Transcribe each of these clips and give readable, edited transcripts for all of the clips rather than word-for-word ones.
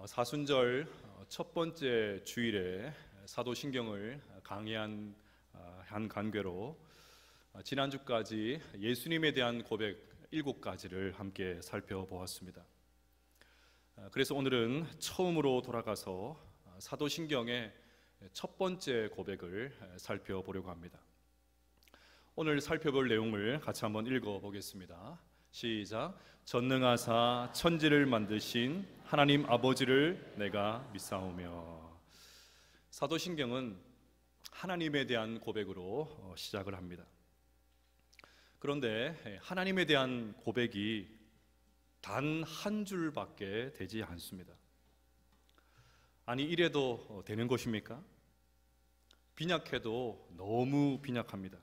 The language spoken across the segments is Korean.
사순절 첫 번째 주일에 사도신경을 강의한 한 관계로 지난주까지 예수님에 대한 고백 7가지를 함께 살펴보았습니다. 그래서 오늘은 처음으로 돌아가서 사도신경의 첫 번째 고백을 살펴보려고 합니다. 오늘 살펴볼 내용을 같이 한번 읽어보겠습니다. 시작. 전능하사 천지를 만드신 하나님 아버지를 내가 믿사오며. 사도신경은 하나님에 대한 고백으로 시작을 합니다. 그런데 하나님에 대한 고백이 단 한 줄밖에 되지 않습니다. 아니, 이래도 되는 것입니까? 빈약해도 너무 빈약합니다.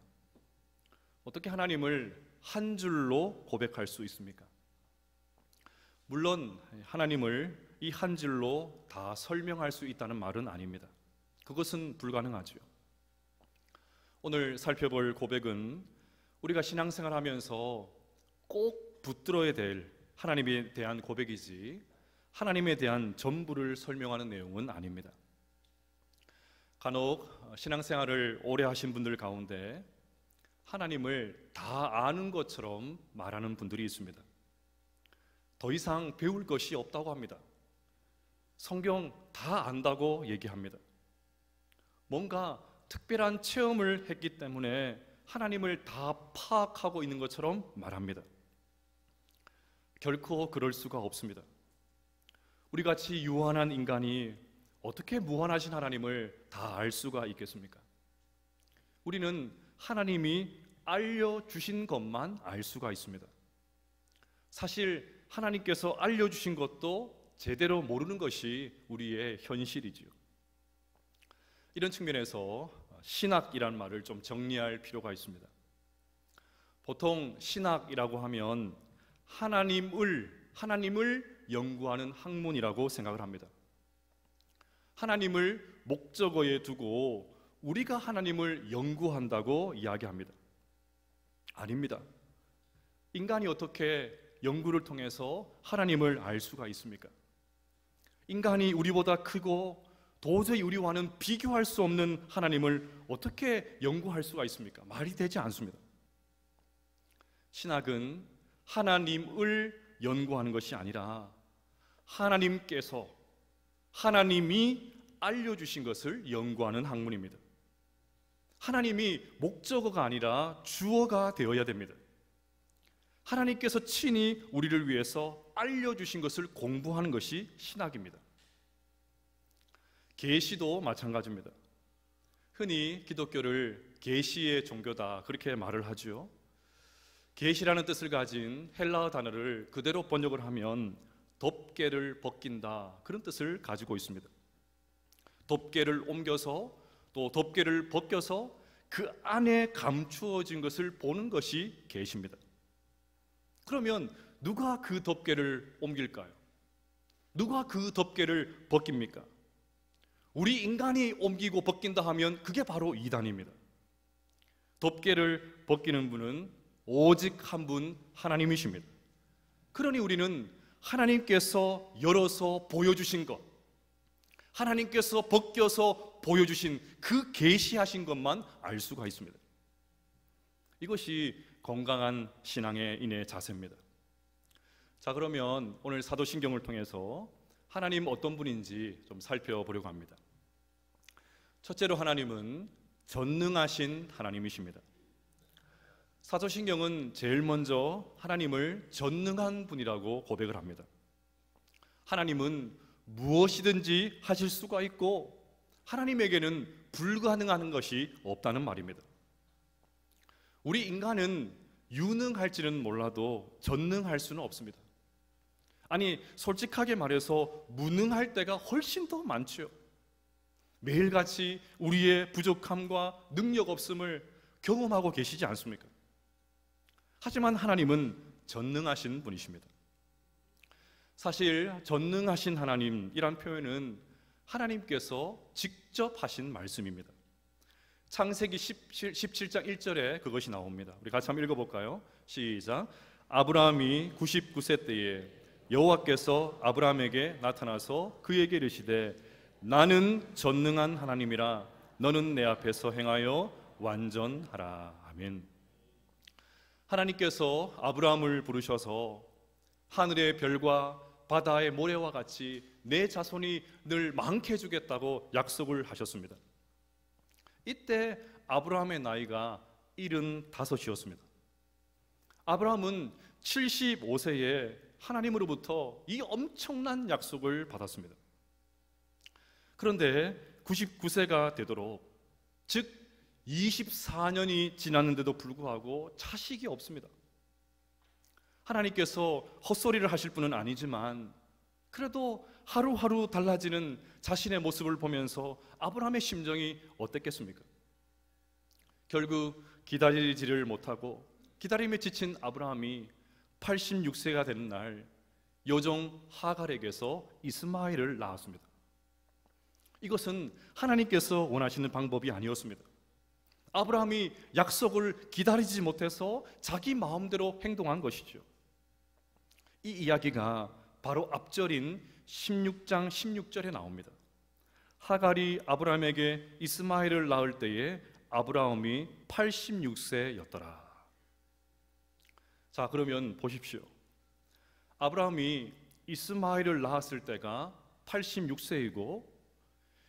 어떻게 하나님을 한 줄로 고백할 수 있습니까? 물론 하나님을 이 한 줄로 다 설명할 수 있다는 말은 아닙니다. 그것은 불가능하죠. 오늘 살펴볼 고백은 우리가 신앙생활하면서 꼭 붙들어야 될 하나님에 대한 고백이지 하나님에 대한 전부를 설명하는 내용은 아닙니다. 간혹 신앙생활을 오래 하신 분들 가운데 하나님을 다 아는 것처럼 말하는 분들이 있습니다. 더 이상 배울 것이 없다고 합니다. 성경 다 안다고 얘기합니다. 뭔가 특별한 체험을 했기 때문에 하나님을 다 파악하고 있는 것처럼 말합니다. 결코 그럴 수가 없습니다. 우리같이 유한한 인간이 어떻게 무한하신 하나님을 다 알 수가 있겠습니까? 우리는 하나님이 알려주신 것만 알 수가 있습니다. 사실 하나님께서 알려주신 것도 제대로 모르는 것이 우리의 현실이지요. 이런 측면에서 신학이라는 말을 좀 정리할 필요가 있습니다. 보통 신학이라고 하면 하나님을 연구하는 학문이라고 생각을 합니다. 하나님을 목적어에 두고 우리가 하나님을 연구한다고 이야기합니다. 아닙니다. 인간이 어떻게 연구를 통해서 하나님을 알 수가 있습니까? 인간이 우리보다 크고 도저히 우리와는 비교할 수 없는 하나님을 어떻게 연구할 수가 있습니까? 말이 되지 않습니다. 신학은 하나님을 연구하는 것이 아니라 하나님이 알려주신 것을 연구하는 학문입니다. 하나님이 목적어가 아니라 주어가 되어야 됩니다. 하나님께서 친히 우리를 위해서 알려주신 것을 공부하는 것이 신학입니다. 계시도 마찬가지입니다. 흔히 기독교를 계시의 종교다 그렇게 말을 하죠. 계시라는 뜻을 가진 헬라어 단어를 그대로 번역을 하면 덮개를 벗긴다 그런 뜻을 가지고 있습니다. 덮개를 옮겨서 또 덮개를 벗겨서 그 안에 감추어진 것을 보는 것이 계시입니다. 그러면 누가 그 덮개를 옮길까요? 누가 그 덮개를 벗깁니까? 우리 인간이 옮기고 벗긴다 하면 그게 바로 이단입니다. 덮개를 벗기는 분은 오직 한 분 하나님이십니다. 그러니 우리는 하나님께서 열어서 보여주신 것, 하나님께서 벗겨서 보여주신 그 계시하신 것만 알 수가 있습니다. 이것이 건강한 신앙인의 자세입니다. 자, 그러면 오늘 사도신경을 통해서 하나님 어떤 분인지 좀 살펴보려고 합니다. 첫째로 하나님은 전능하신 하나님이십니다. 사도신경은 제일 먼저 하나님을 전능한 분이라고 고백을 합니다. 하나님은 무엇이든지 하실 수가 있고 하나님에게는 불가능한 것이 없다는 말입니다. 우리 인간은 유능할지는 몰라도 전능할 수는 없습니다. 아니, 솔직하게 말해서 무능할 때가 훨씬 더 많죠. 매일같이 우리의 부족함과 능력 없음을 경험하고 계시지 않습니까? 하지만 하나님은 전능하신 분이십니다. 사실 전능하신 하나님이란 표현은 하나님께서 직접 하신 말씀입니다. 창세기 17장 1절에 그것이 나옵니다. 우리 같이 한번 읽어볼까요? 시작. 아브라함이 99세 때에 여호와께서 아브라함에게 나타나서 그에게 이르시되 나는 전능한 하나님이라 너는 내 앞에서 행하여 완전하라. 아멘. 하나님께서 아브라함을 부르셔서 하늘의 별과 바다의 모래와 같이 내 자손이 늘 많게 해주겠다고 약속을 하셨습니다. 이때 아브라함의 나이가 75이었습니다. 아브라함은 75세에 하나님으로부터 이 엄청난 약속을 받았습니다. 그런데 99세가 되도록, 즉 24년이 지났는데도 불구하고 자식이 없습니다. 하나님께서 헛소리를 하실 분은 아니지만 그래도 하루하루 달라지는 자신의 모습을 보면서 아브라함의 심정이 어땠겠습니까? 결국 기다리지를 못하고 기다림에 지친 아브라함이 86세가 되는 날 여종 하갈에게서 이스마엘을 낳았습니다. 이것은 하나님께서 원하시는 방법이 아니었습니다. 아브라함이 약속을 기다리지 못해서 자기 마음대로 행동한 것이죠. 이 이야기가 바로 앞절인 16장 16절에 나옵니다. 하갈이 아브라함에게 이스마엘을 낳을 때에 아브라함이 86세였더라. 자, 그러면 보십시오. 아브라함이 이스마엘을 낳았을 때가 86세이고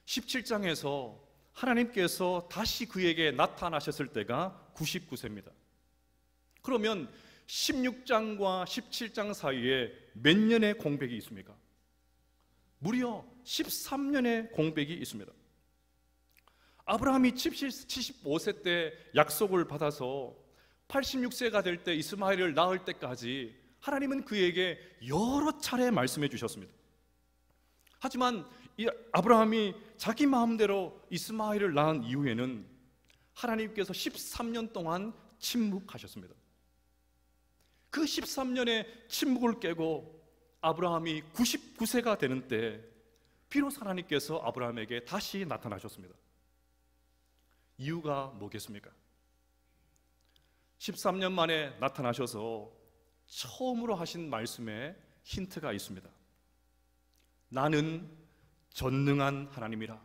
17장에서 하나님께서 다시 그에게 나타나셨을 때가 99세입니다. 그러면 16장과 17장 사이에 몇 년의 공백이 있습니까? 무려 13년의 공백이 있습니다. 아브라함이 75세 때 약속을 받아서 86세가 될 때 이스마엘을 낳을 때까지 하나님은 그에게 여러 차례 말씀해 주셨습니다. 하지만 이 아브라함이 자기 마음대로 이스마엘을 낳은 이후에는 하나님께서 13년 동안 침묵하셨습니다. 그 13년의 침묵을 깨고 아브라함이 99세가 되는 때 비로소 하나님께서 아브라함에게 다시 나타나셨습니다. 이유가 뭐겠습니까? 13년 만에 나타나셔서 처음으로 하신 말씀에 힌트가 있습니다. 나는 전능한 하나님이라.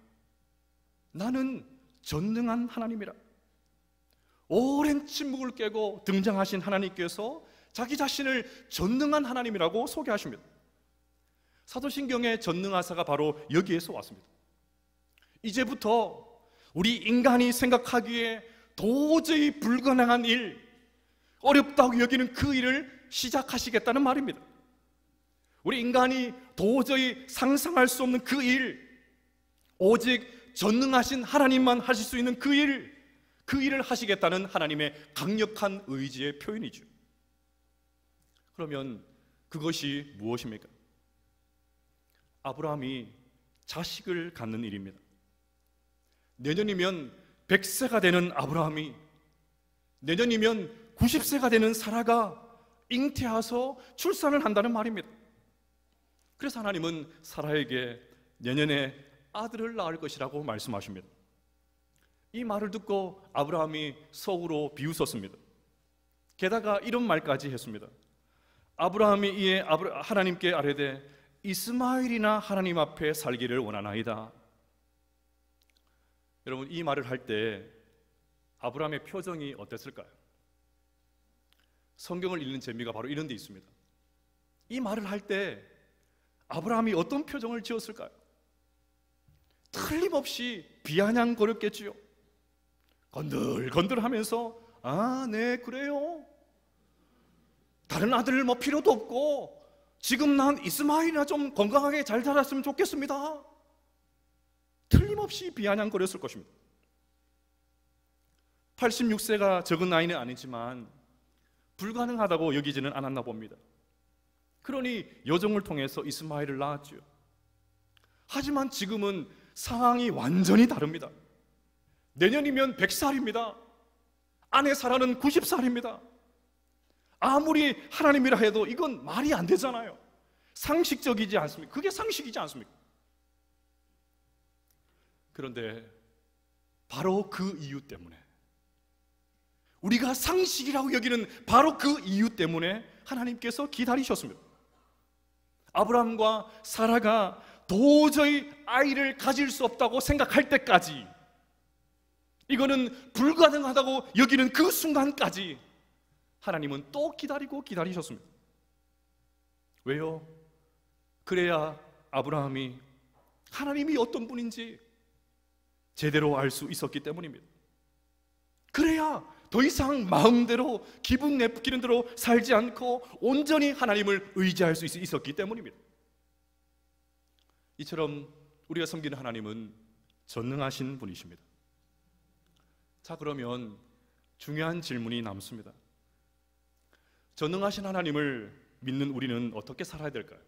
나는 전능한 하나님이라. 오랜 침묵을 깨고 등장하신 하나님께서 자기 자신을 전능한 하나님이라고 소개하십니다. 사도신경의 전능하사가 바로 여기에서 왔습니다. 이제부터 우리 인간이 생각하기에 도저히 불가능한 일, 어렵다고 여기는 그 일을 시작하시겠다는 말입니다. 우리 인간이 도저히 상상할 수 없는 그 일, 오직 전능하신 하나님만 하실 수 있는 그 일을 하시겠다는 하나님의 강력한 의지의 표현이죠. 그러면 그것이 무엇입니까? 아브라함이 자식을 갖는 일입니다. 내년이면 100세가 되는 아브라함이, 내년이면 90세가 되는 사라가 잉태하서 출산을 한다는 말입니다. 그래서 하나님은 사라에게 내년에 아들을 낳을 것이라고 말씀하십니다. 이 말을 듣고 아브라함이 속으로 비웃었습니다. 게다가 이런 말까지 했습니다. 아브라함이 이에 하나님께 아뢰되 이스마엘이나 하나님 앞에 살기를 원하나이다. 여러분, 이 말을 할 때 아브라함의 표정이 어땠을까요? 성경을 읽는 재미가 바로 이런 데 있습니다. 이 말을 할 때 아브라함이 어떤 표정을 지었을까요? 틀림없이 비아냥거렸겠지요. 건들건들하면서 아, 네, 그래요. 다른 아들 뭐 필요도 없고 지금 난 이스마엘이나 좀 건강하게 잘 자랐으면 좋겠습니다. 틀림없이 비아냥거렸을 것입니다. 86세가 적은 나이는 아니지만 불가능하다고 여기지는 않았나 봅니다. 그러니 여종을 통해서 이스마엘을 낳았죠. 하지만 지금은 상황이 완전히 다릅니다. 내년이면 100살입니다. 아내 사라는 90살입니다. 아무리 하나님이라 해도 이건 말이 안 되잖아요. 상식적이지 않습니까? 그게 상식이지 않습니까? 그런데 바로 그 이유 때문에, 우리가 상식이라고 여기는 바로 그 이유 때문에 하나님께서 기다리셨습니다. 아브라함과 사라가 도저히 아이를 가질 수 없다고 생각할 때까지, 이거는 불가능하다고 여기는 그 순간까지 하나님은 또 기다리고 기다리셨습니다. 왜요? 그래야 아브라함이 하나님이 어떤 분인지 제대로 알 수 있었기 때문입니다. 그래야 더 이상 마음대로 기분 내키는 대로 살지 않고 온전히 하나님을 의지할 수 있었기 때문입니다. 이처럼 우리가 섬기는 하나님은 전능하신 분이십니다. 자, 그러면 중요한 질문이 남습니다. 전능하신 하나님을 믿는 우리는 어떻게 살아야 될까요?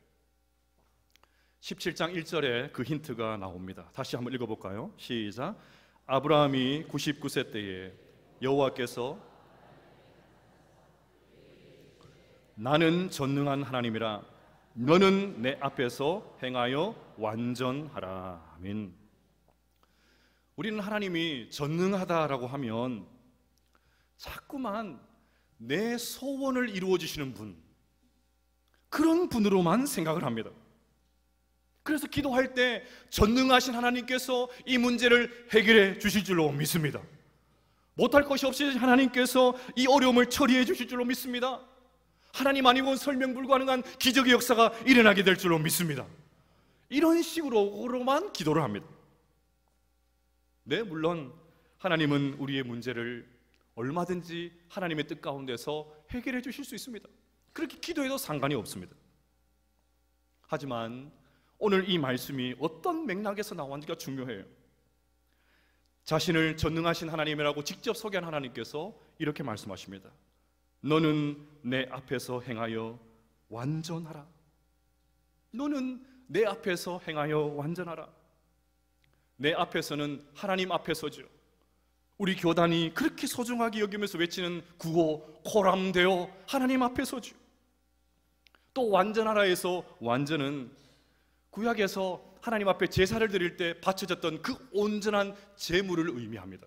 17장 1절에 그 힌트가 나옵니다. 다시 한번 읽어볼까요? 시작. 아브라함이 99세 때에 여호와께서 나는 전능한 하나님이라 너는 내 앞에서 행하여 완전하라. 아멘. 우리는 하나님이 전능하다라고 하면 자꾸만 내 소원을 이루어 주시는 분, 그런 분으로만 생각을 합니다. 그래서 기도할 때 전능하신 하나님께서 이 문제를 해결해 주실 줄로 믿습니다. 못할 것이 없이 하나님께서 이 어려움을 처리해 주실 줄로 믿습니다. 하나님 아니고는 설명 불가능한 기적의 역사가 일어나게 될 줄로 믿습니다. 이런 식으로만 기도를 합니다. 네, 물론 하나님은 우리의 문제를 얼마든지 하나님의 뜻 가운데서 해결해 주실 수 있습니다. 그렇게 기도해도 상관이 없습니다. 하지만 오늘 이 말씀이 어떤 맥락에서 나왔는지가 중요해요. 자신을 전능하신 하나님이라고 직접 소개한 하나님께서 이렇게 말씀하십니다. 너는 내 앞에서 행하여 완전하라. 너는 내 앞에서 행하여 완전하라. 내 앞에서는 하나님 앞에서죠. 우리 교단이 그렇게 소중하게 여기면서 외치는 구호 코람데오, 하나님 앞에서죠. 또 완전하라에서 완전은 구약에서 하나님 앞에 제사를 드릴 때 바쳐졌던 그 온전한 제물을 의미합니다.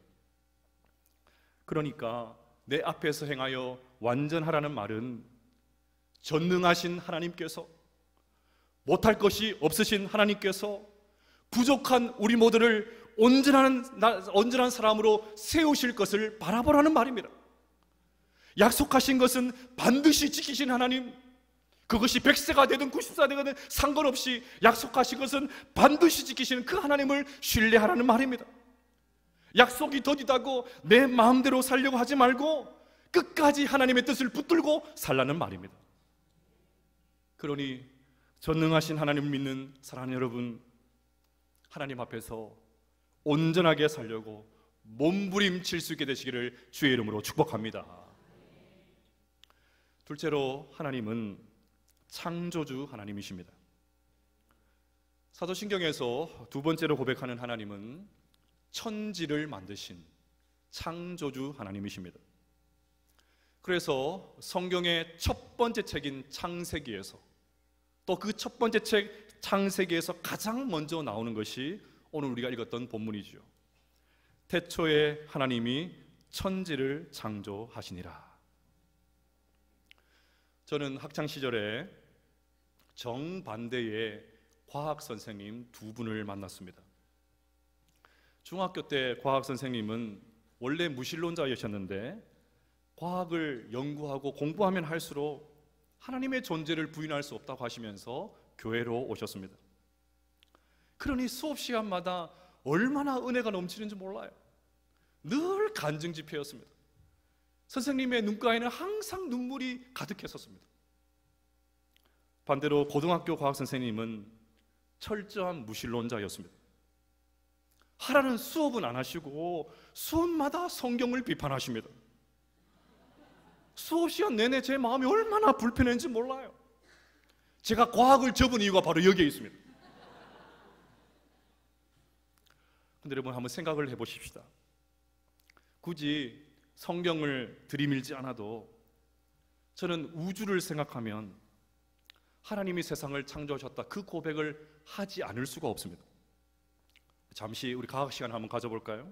그러니까 내 앞에서 행하여 완전하라는 말은 전능하신 하나님께서, 못할 것이 없으신 하나님께서 부족한 우리 모두를 온전한 사람으로 세우실 것을 바라보라는 말입니다. 약속하신 것은 반드시 지키신 하나님, 그것이 100세가 되든 90세가 되든 상관없이 약속하신 것은 반드시 지키시는 그 하나님을 신뢰하라는 말입니다. 약속이 더디다고 내 마음대로 살려고 하지 말고 끝까지 하나님의 뜻을 붙들고 살라는 말입니다. 그러니 전능하신 하나님을 믿는 사랑하는 여러분, 하나님 앞에서 온전하게 살려고 몸부림칠 수 있게 되시기를 주의 이름으로 축복합니다. 둘째로 하나님은 창조주 하나님이십니다. 사도신경에서 두 번째로 고백하는 하나님은 천지를 만드신 창조주 하나님이십니다. 그래서 성경의 첫 번째 책인 창세기에서, 또 그 첫 번째 책 창세기에서 가장 먼저 나오는 것이 오늘 우리가 읽었던 본문이죠. 태초에 하나님이 천지를 창조하시니라. 저는 학창시절에 정반대의 과학 선생님 두 분을 만났습니다. 중학교 때 과학 선생님은 원래 무신론자이셨는데 과학을 연구하고 공부하면 할수록 하나님의 존재를 부인할 수 없다고 하시면서 교회로 오셨습니다. 그러니 수업 시간마다 얼마나 은혜가 넘치는지 몰라요. 늘 간증 집회였습니다. 선생님의 눈가에는 항상 눈물이 가득했었습니다. 반대로 고등학교 과학 선생님은 철저한 무신론자였습니다. 하라는 수업은 안 하시고 수업마다 성경을 비판하십니다. 수업 시간 내내 제 마음이 얼마나 불편했는지 몰라요. 제가 과학을 접은 이유가 바로 여기에 있습니다. 근데 여러분, 한번 생각을 해보십시다. 굳이 성경을 들이밀지 않아도 저는 우주를 생각하면 하나님이 세상을 창조하셨다, 그 고백을 하지 않을 수가 없습니다. 잠시 우리 과학 시간 한번 가져볼까요?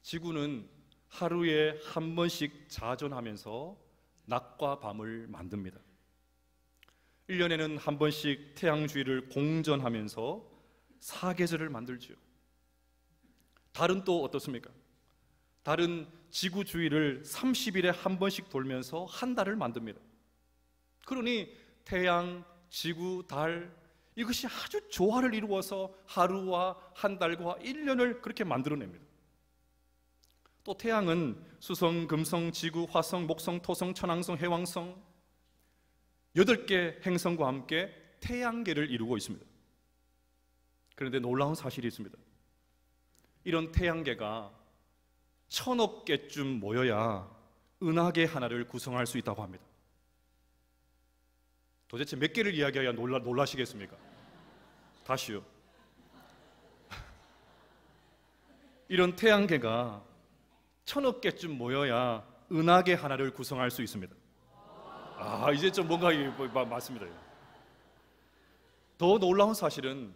지구는 하루에 한 번씩 자전하면서 낮과 밤을 만듭니다. 1년에는 한 번씩 태양 주위를 공전하면서 사계절을 만들지요. 달은 또 어떻습니까? 달은 지구 주위를 30일에 한 번씩 돌면서 한 달을 만듭니다. 그러니 태양, 지구, 달 이것이 아주 조화를 이루어서 하루와 한 달과 1년을 그렇게 만들어냅니다. 또 태양은 수성, 금성, 지구, 화성, 목성, 토성, 천왕성, 해왕성 8개 행성과 함께 태양계를 이루고 있습니다. 그런데 놀라운 사실이 있습니다. 이런 태양계가 1000억 개쯤 모여야 은하계 하나를 구성할 수 있다고 합니다. 도대체 몇 개를 이야기해야 놀라시겠습니까? 다시요. 이런 태양계가 1000억 개쯤 모여야 은하계 하나를 구성할 수 있습니다. 이제 좀 뭔가 맞습니다. 더 놀라운 사실은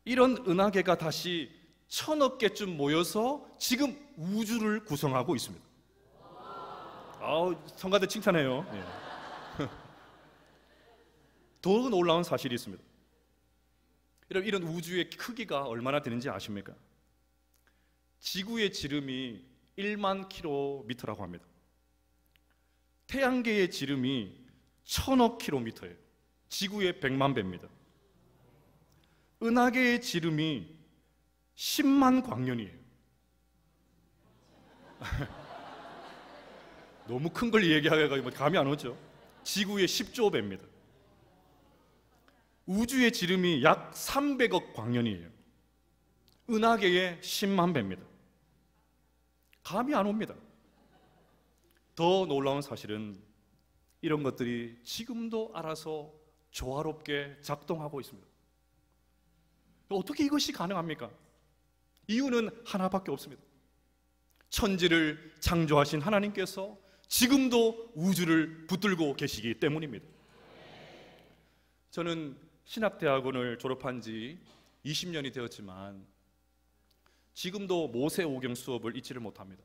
이런 은하계가 다시 1000억 개쯤 모여서 지금 우주를 구성하고 있습니다. 성가대 칭찬해요. 더 놀라운 사실이 있습니다. 여러분, 이런 우주의 크기가 얼마나 되는지 아십니까? 지구의 지름이 1만 킬로미터라고 합니다. 태양계의 지름이 1000억 킬로미터예요. 지구의 100만 배입니다. 은하계의 지름이 10만 광년이에요. 너무 큰 걸 얘기하기가 감이 안 오죠? 지구의 10조 배입니다. 우주의 지름이 약 300억 광년이에요. 은하계의 10만 배입니다. 감이 안 옵니다. 더 놀라운 사실은 이런 것들이 지금도 알아서 조화롭게 작동하고 있습니다. 어떻게 이것이 가능합니까? 이유는 하나밖에 없습니다. 천지를 창조하신 하나님께서 지금도 우주를 붙들고 계시기 때문입니다. 저는 신학대학원을 졸업한 지 20년이 되었지만 지금도 모세오경 수업을 잊지를 못합니다.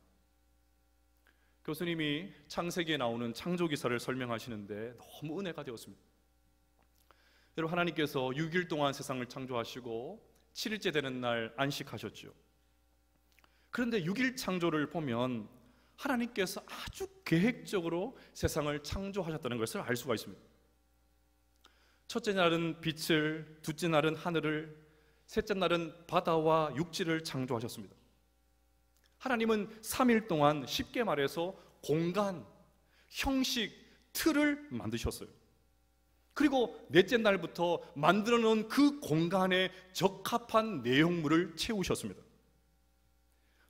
교수님이 창세기에 나오는 창조기사를 설명하시는데 너무 은혜가 되었습니다. 여러분, 하나님께서 6일 동안 세상을 창조하시고 7일째 되는 날 안식하셨죠. 그런데 6일 창조를 보면 하나님께서 아주 계획적으로 세상을 창조하셨다는 것을 알 수가 있습니다. 첫째 날은 빛을, 둘째 날은 하늘을, 셋째 날은 바다와 육지를 창조하셨습니다. 하나님은 3일 동안 쉽게 말해서 공간, 형식, 틀을 만드셨어요. 그리고 넷째 날부터 만들어 놓은 그 공간에 적합한 내용물을 채우셨습니다.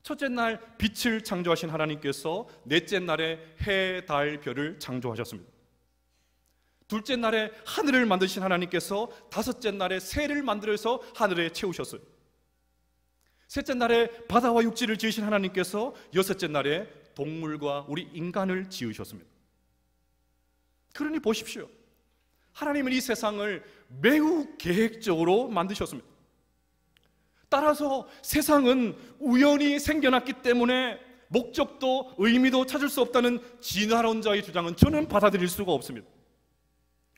첫째 날 빛을 창조하신 하나님께서 넷째 날에 해, 달, 별을 창조하셨습니다. 둘째 날에 하늘을 만드신 하나님께서 다섯째 날에 새를 만들어서 하늘에 채우셨어요. 셋째 날에 바다와 육지를 지으신 하나님께서 여섯째 날에 동물과 우리 인간을 지으셨습니다. 그러니 보십시오. 하나님은 이 세상을 매우 계획적으로 만드셨습니다. 따라서 세상은 우연히 생겨났기 때문에 목적도 의미도 찾을 수 없다는 진화론자의 주장은 저는 받아들일 수가 없습니다.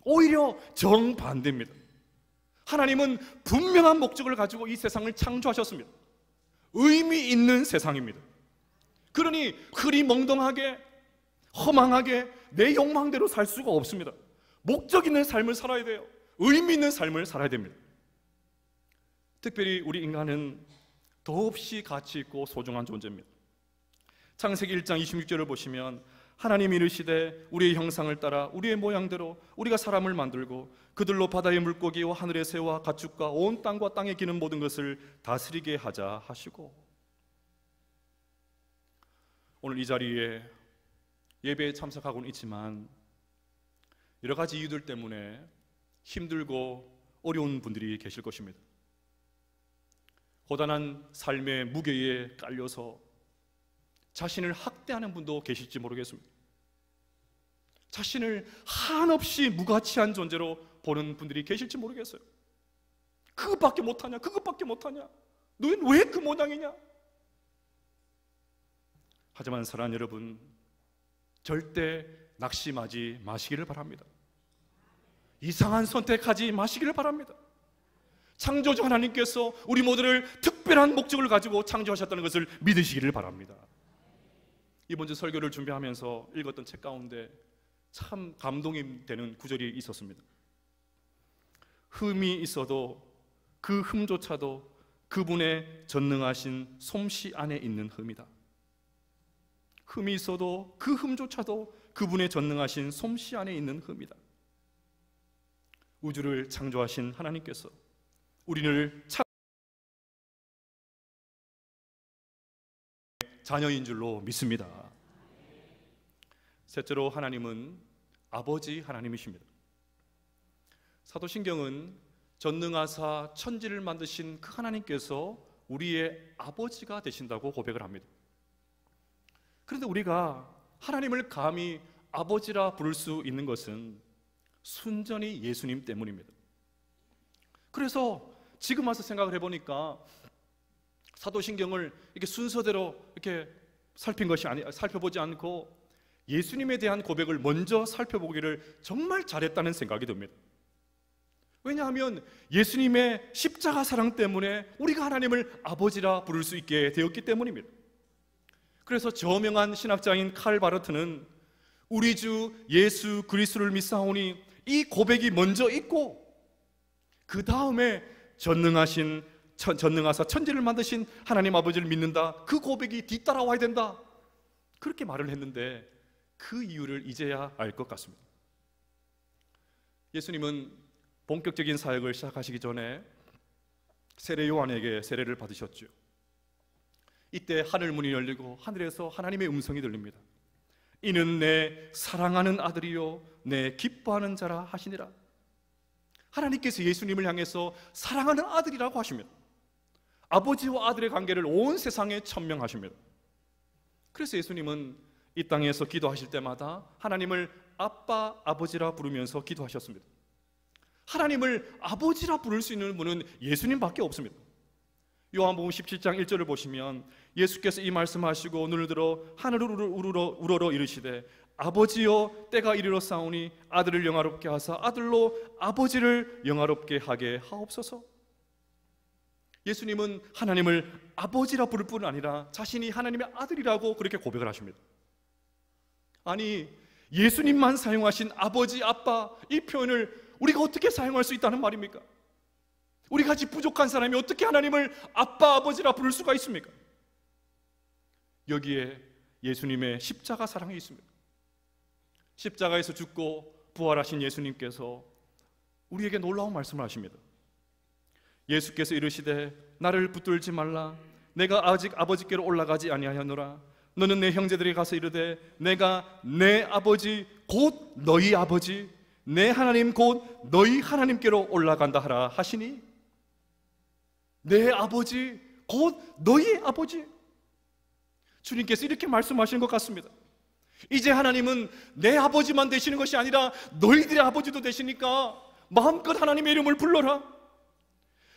오히려 정반대입니다. 하나님은 분명한 목적을 가지고 이 세상을 창조하셨습니다. 의미 있는 세상입니다. 그러니 흐리멍덩하게 허망하게 내 욕망대로 살 수가 없습니다. 목적 있는 삶을 살아야 돼요. 의미 있는 삶을 살아야 됩니다. 특별히 우리 인간은 더없이 가치 있고 소중한 존재입니다. 창세기 1장 26절을 보시면 하나님이 이르시되 우리의 형상을 따라 우리의 모양대로 우리가 사람을 만들고 그들로 바다의 물고기와 하늘의 새와 가축과 온 땅과 땅에 기는 모든 것을 다스리게 하자 하시고, 오늘 이 자리에 예배에 참석하고는 있지만 여러 가지 이유들 때문에 힘들고 어려운 분들이 계실 것입니다. 고단한 삶의 무게에 깔려서 자신을 학대하는 분도 계실지 모르겠습니다. 자신을 한없이 무가치한 존재로 보는 분들이 계실지 모르겠어요. 그것밖에 못하냐? 그것밖에 못하냐? 너는 왜 그 모양이냐? 하지만 사랑하는 여러분, 절대 낙심하지 마시기를 바랍니다. 이상한 선택하지 마시기를 바랍니다. 창조주 하나님께서 우리 모두를 특별한 목적을 가지고 창조하셨다는 것을 믿으시기를 바랍니다. 이번 주 설교를 준비하면서 읽었던 책 가운데 참 감동이 되는 구절이 있었습니다. 흠이 있어도 그 흠조차도 그분의 전능하신 솜씨 안에 있는 흠이다. 흠이 있어도 그 흠조차도 그분의 전능하신 솜씨 안에 있는 흠이다. 우주를 창조하신 하나님께서 우리를 자녀인 줄로 믿습니다. 셋째로 하나님은 아버지 하나님이십니다. 사도신경은 전능하사 천지를 만드신 그 하나님께서 우리의 아버지가 되신다고 고백을 합니다. 그런데 우리가 하나님을 감히 아버지라 부를 수 있는 것은 순전히 예수님 때문입니다. 그래서 지금 와서 생각을 해보니까 사도신경을 이렇게 순서대로 이렇게 살펴보지 않고 예수님에 대한 고백을 먼저 살펴보기를 정말 잘했다는 생각이 듭니다. 왜냐하면 예수님의 십자가 사랑 때문에 우리가 하나님을 아버지라 부를 수 있게 되었기 때문입니다. 그래서 저명한 신학자인 칼 바르트는 우리 주 예수 그리스도를 믿사오니 이 고백이 먼저 있고 그 다음에 전능하사 천지를 만드신 하나님 아버지를 믿는다, 그 고백이 뒤따라와야 된다, 그렇게 말을 했는데 그 이유를 이제야 알 것 같습니다. 예수님은 본격적인 사역을 시작하시기 전에 세례 요한에게 세례를 받으셨죠. 이때 하늘 문이 열리고 하늘에서 하나님의 음성이 들립니다. 이는 내 사랑하는 아들이요 내 기뻐하는 자라 하시니라. 하나님께서 예수님을 향해서 사랑하는 아들이라고 하십니다. 아버지와 아들의 관계를 온 세상에 천명하십니다. 그래서 예수님은 이 땅에서 기도하실 때마다 하나님을 아빠, 아버지라 부르면서 기도하셨습니다. 하나님을 아버지라 부를 수 있는 분은 예수님밖에 없습니다. 요한복음 17장 1절을 보시면 예수께서 이 말씀하시고 눈을 들어 하늘을 우러러 이르시되 아버지여 때가 이르렀사오니 아들을 영화롭게 하사 아들로 아버지를 영화롭게 하게 하옵소서. 예수님은 하나님을 아버지라 부를 뿐 아니라 자신이 하나님의 아들이라고 그렇게 고백을 하십니다. 아니, 예수님만 사용하신 아버지, 아빠, 이 표현을 우리가 어떻게 사용할 수 있다는 말입니까? 우리같이 부족한 사람이 어떻게 하나님을 아빠, 아버지라 부를 수가 있습니까? 여기에 예수님의 십자가 사랑이 있습니다. 십자가에서 죽고 부활하신 예수님께서 우리에게 놀라운 말씀을 하십니다. 예수께서 이르시되 나를 붙들지 말라. 내가 아직 아버지께로 올라가지 아니하였노라. 너는 내 형제들에게 가서 이르되 내가 내 아버지 곧 너희 아버지 내 하나님 곧 너희 하나님께로 올라간다 하라 하시니, 내 아버지 곧 너희 아버지, 주님께서 이렇게 말씀하시는 것 같습니다. 이제 하나님은 내 아버지만 되시는 것이 아니라 너희들의 아버지도 되시니까 마음껏 하나님의 이름을 불러라.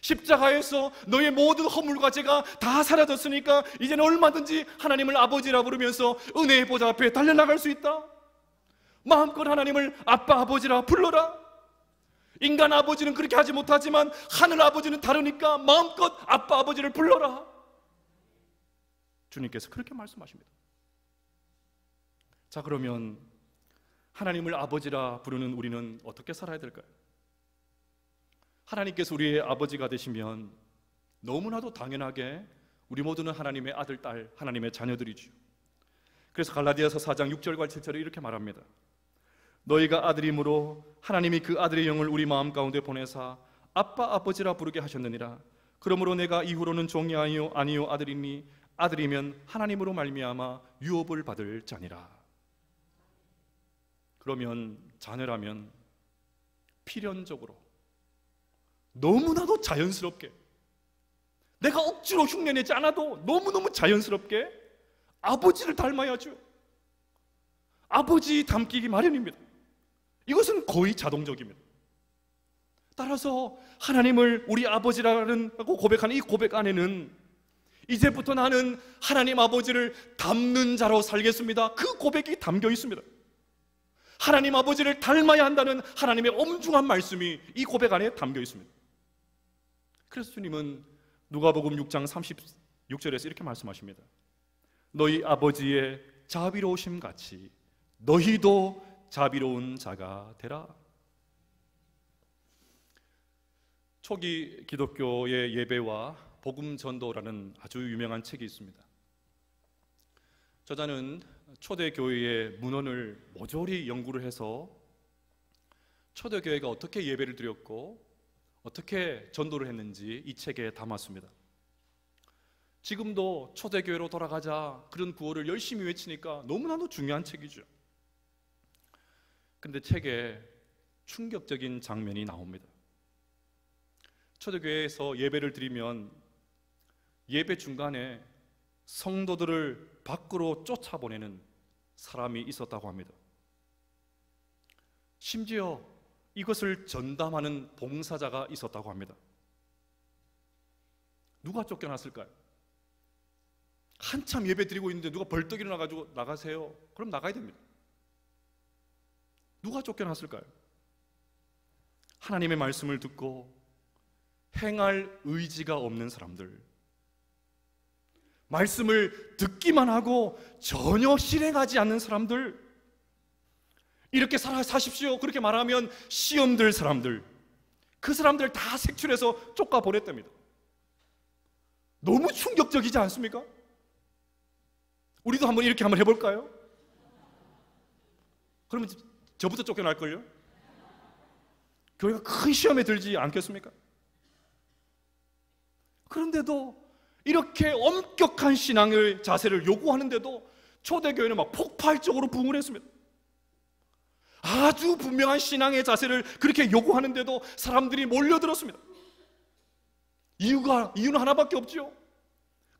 십자가에서 너의 모든 허물과 죄가 다 사라졌으니까 이제는 얼마든지 하나님을 아버지라 부르면서 은혜의 보좌 앞에 달려나갈 수 있다. 마음껏 하나님을 아빠, 아버지라 불러라. 인간 아버지는 그렇게 하지 못하지만 하늘 아버지는 다르니까 마음껏 아빠, 아버지를 불러라. 주님께서 그렇게 말씀하십니다. 자, 그러면 하나님을 아버지라 부르는 우리는 어떻게 살아야 될까요? 하나님께서 우리의 아버지가 되시면 너무나도 당연하게 우리 모두는 하나님의 아들, 딸, 하나님의 자녀들이죠. 그래서 갈라디아서 4장 6절과 7절에 이렇게 말합니다. 너희가 아들이므로 하나님이 그 아들의 영을 우리 마음 가운데 보내사 아빠, 아버지라 부르게 하셨느니라. 그러므로 내가 이후로는 종이 아니요 아들이니 아들이면 하나님으로 말미암아 유업을 받을 자니라. 그러면 자녀라면 필연적으로 너무나도 자연스럽게, 내가 억지로 흉내내지 않아도 너무너무 자연스럽게 아버지를 닮아야죠. 아버지 닮기 마련입니다. 이것은 거의 자동적입니다. 따라서 하나님을 우리 아버지라고 고백하는 이 고백 안에는 이제부터 나는 하나님 아버지를 닮는 자로 살겠습니다, 그 고백이 담겨 있습니다. 하나님 아버지를 닮아야 한다는 하나님의 엄중한 말씀이 이 고백 안에 담겨 있습니다. 그래서 주님은 누가복음 6장 36절에서 이렇게 말씀하십니다. 너희 아버지의 자비로우심 같이 너희도 자비로운 자가 되라. 초기 기독교의 예배와 복음 전도라는 아주 유명한 책이 있습니다. 저자는 초대교회의 문헌을 모조리 연구를 해서 초대교회가 어떻게 예배를 드렸고 어떻게 전도를 했는지 이 책에 담았습니다. 지금도 초대교회로 돌아가자 그런 구호를 열심히 외치니까 너무나도 중요한 책이죠. 그런데 책에 충격적인 장면이 나옵니다. 초대교회에서 예배를 드리면 예배 중간에 성도들을 밖으로 쫓아보내는 사람이 있었다고 합니다. 심지어 이것을 전담하는 봉사자가 있었다고 합니다. 누가 쫓겨났을까요? 한참 예배 드리고 있는데 누가 벌떡 일어나가지고 나가세요. 그럼 나가야 됩니다. 누가 쫓겨났을까요? 하나님의 말씀을 듣고 행할 의지가 없는 사람들, 말씀을 듣기만 하고 전혀 실행하지 않는 사람들, 이렇게 사십시오 그렇게 말하면 시험 들 사람들, 그 사람들 다 색출해서 쫓아보냈답니다. 너무 충격적이지 않습니까? 우리도 한번 이렇게 한번 해볼까요? 그러면 저부터 쫓겨날걸요? 교회가 큰 시험에 들지 않겠습니까? 그런데도 이렇게 엄격한 신앙의 자세를 요구하는데도 초대교회는 막 폭발적으로 부흥을 했습니다. 아주 분명한 신앙의 자세를 그렇게 요구하는데도 사람들이 몰려들었습니다. 이유는 하나밖에 없죠.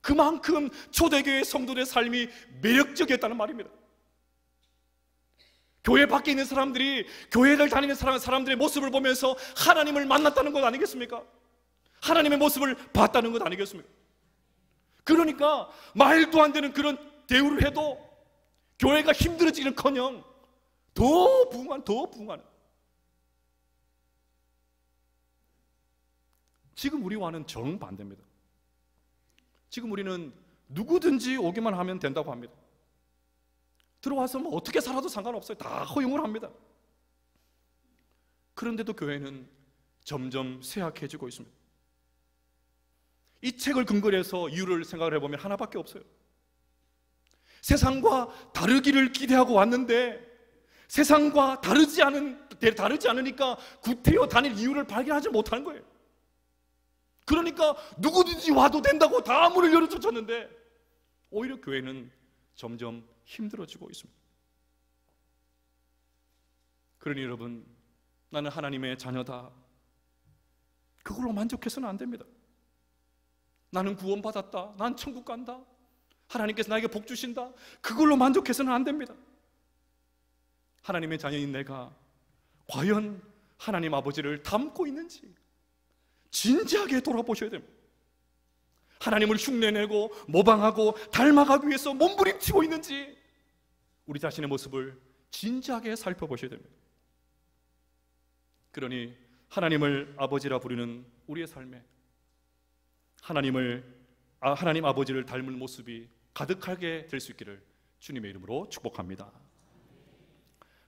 그만큼 초대교회 성도들의 삶이 매력적이었다는 말입니다. 교회 밖에 있는 사람들이 교회를 다니는 사람들의 모습을 보면서 하나님을 만났다는 것 아니겠습니까? 하나님의 모습을 봤다는 것 아니겠습니까? 그러니까 말도 안 되는 그런 대우를 해도 교회가 힘들어지기는커녕 더 부흥하는. 지금 우리와는 정반대입니다. 지금 우리는 누구든지 오기만 하면 된다고 합니다. 들어와서 뭐 어떻게 살아도 상관없어요. 다 허용을 합니다. 그런데도 교회는 점점 쇠약해지고 있습니다. 이 책을 근거로 해서 이유를 생각을 해보면 하나밖에 없어요. 세상과 다르기를 기대하고 왔는데 세상과 다르지 않으니까 구태여 다닐 이유를 발견하지 못하는 거예요. 그러니까 누구든지 와도 된다고 다 문을 열어줬는데 오히려 교회는 점점 힘들어지고 있습니다. 그러니 여러분, 나는 하나님의 자녀다, 그걸로 만족해서는 안 됩니다. 나는 구원받았다, 난 천국 간다, 하나님께서 나에게 복 주신다, 그걸로 만족해서는 안 됩니다. 하나님의 자녀인 내가 과연 하나님 아버지를 닮고 있는지 진지하게 돌아보셔야 됩니다. 하나님을 흉내내고 모방하고 닮아가기 위해서 몸부림치고 있는지 우리 자신의 모습을 진지하게 살펴보셔야 됩니다. 그러니 하나님을 아버지라 부르는 우리의 삶에 하나님 아버지를 닮은 모습이 가득하게 될 수 있기를 주님의 이름으로 축복합니다.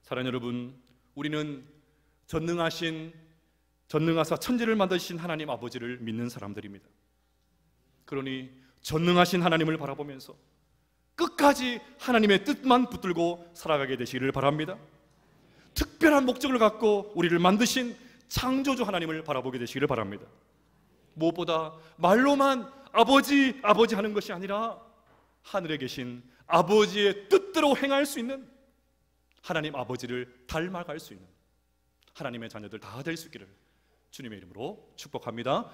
사랑하는 여러분, 우리는 전능하사 천지를 만드신 하나님 아버지를 믿는 사람들입니다. 그러니 전능하신 하나님을 바라보면서 끝까지 하나님의 뜻만 붙들고 살아가게 되시기를 바랍니다. 특별한 목적을 갖고 우리를 만드신 창조주 하나님을 바라보게 되시기를 바랍니다. 무엇보다 말로만 아버지 아버지 하는 것이 아니라 하늘에 계신 아버지의 뜻대로 행할 수 있는 하나님 아버지를 닮아갈 수 있는 하나님의 자녀들 다 될 수 있기를 주님의 이름으로 축복합니다.